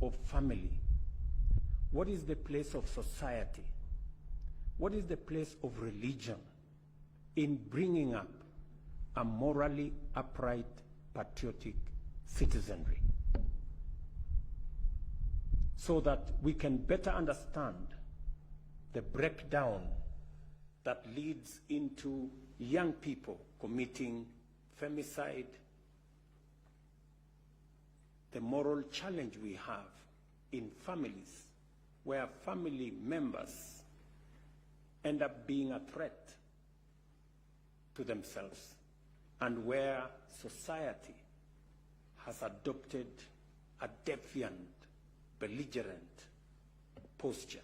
of family? What is the place of society? What is the place of religion in bringing up a morally upright, patriotic citizenry? So that we can better understand the breakdown that leads into young people committing femicide, the moral challenge we have in families where family members end up being a threat to themselves, and where society has adopted a defiant, belligerent posture.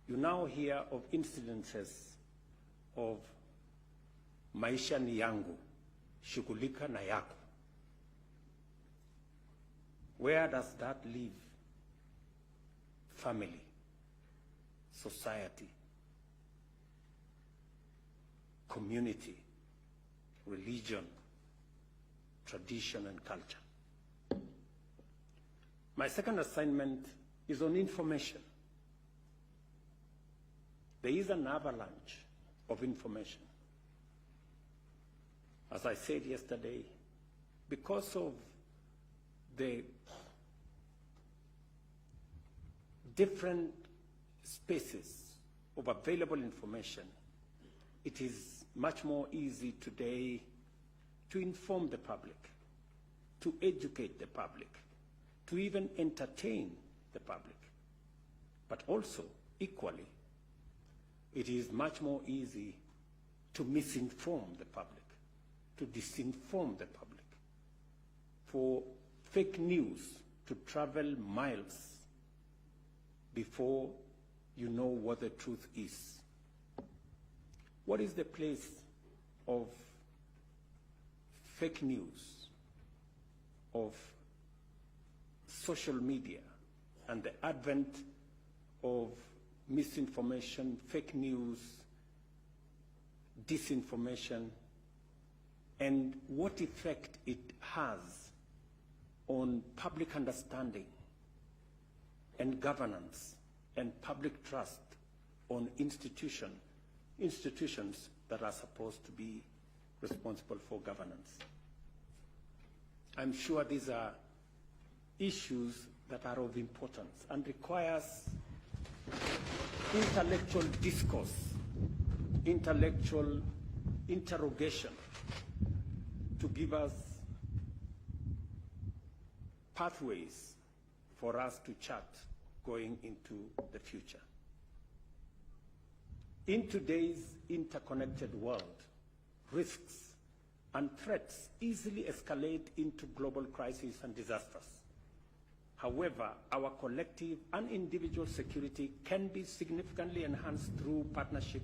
You now hear of incidences of maisha ni yangu, shughulika na yako. Where does that leave family, society, community, religion, tradition, and culture? My second assignment is on information. There is an avalanche of information. As I said yesterday, because of the different spaces of available information, it is much more easy today to inform the public, to educate the public, to even entertain the public. But also, equally, it is much more easy to misinform the public, to disinform the public, for fake news to travel miles before you know what the truth is. What is the place of fake news, of social media, and the advent of misinformation, fake news, disinformation, and what effect it has on public understanding and governance and public trust on institutions that are supposed to be responsible for governance? I'm sure these are issues that are of importance and requires intellectual discourse, intellectual interrogation to give us pathways for us to chart going into the future. In today's interconnected world, risks and threats easily escalate into global crises and disasters. However, our collective and individual security can be significantly enhanced through partnership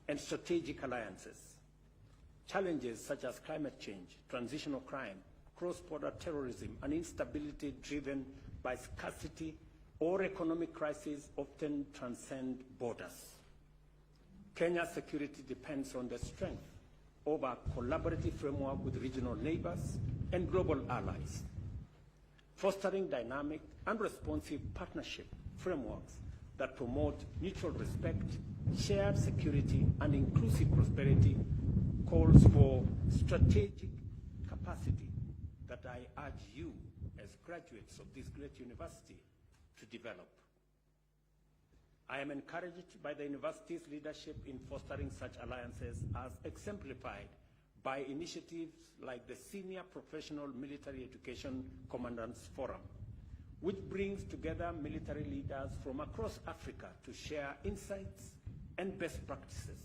and strategic alliances. Challenges such as climate change, transitional crime, cross-border terrorism, and instability driven by scarcity or economic crisis often transcend borders. Kenya's security depends on the strength of a collaborative framework with regional neighbors and global allies. Fostering dynamic and responsive partnership frameworks that promote mutual respect, shared security, and inclusive prosperity calls for strategic capacity that I urge you, as graduates of this great university, to develop. I am encouraged by the university's leadership in fostering such alliances, as exemplified by initiatives like the Senior Professional Military Education Commandants Forum, which brings together military leaders from across Africa to share insights and best practices.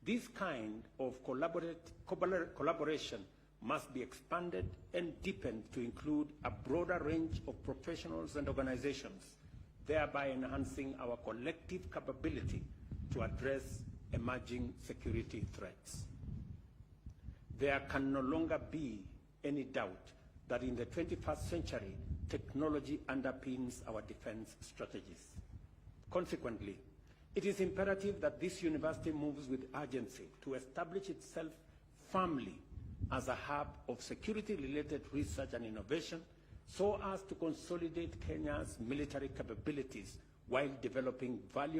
This kind of collaboration must be expanded and deepened to include a broader range of professionals and organizations, thereby enhancing our collective capability to address emerging security threats. There can no longer be any doubt that in the 21st century, technology underpins our defense strategies. Consequently, it is imperative that this university moves with urgency to establish itself firmly as a hub of security-related research and innovation so as to consolidate Kenya's military capabilities while developing valuable